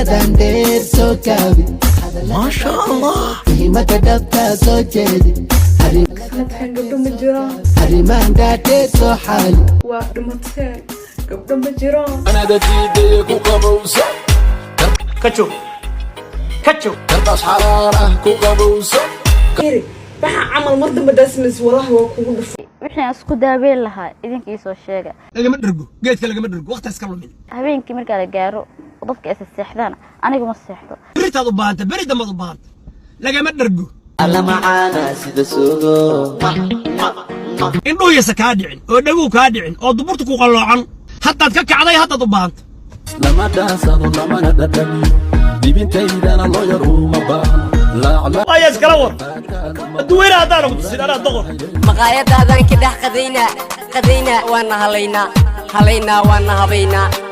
شكدان دير سوكابي ما شاء الله ما كدبتا سوجيدي sanadkan gabdho ma jiraan هريمان داتي سو حالي waa dhimateen gabdho ma jiraan أنا دتيدي كوكابوسا كاتشو كاتشو كرباس حرارة كوكابوسا iri waxa camal mar dambe daasmays wallahi waa kugu dhufay wixii aan isku daaweyn lahaa idinkii soo sheega lagama dhargo geedka lagama dhargo waqti iska lumin habeenkii marka la gaaro dadka is seexdaan anigu ma seexdo بريتاد u baahanta beri damad u baahanta lagama dhargo alla macaana sida suugo indhuhu yasa kaa dhicin oo dhaguhu kaa dhicin oo duburta ku qalloocan haddaad ka kacday haddaad u baahanta لما داسانو لما نددني ديبنتيدانا لو يروما بان لا على waa yaa iskala war adduweyne haddaan ugu tusin anaa doqor maqaayadaadan ka dhex qadayna waana halaynaa waana habaynaa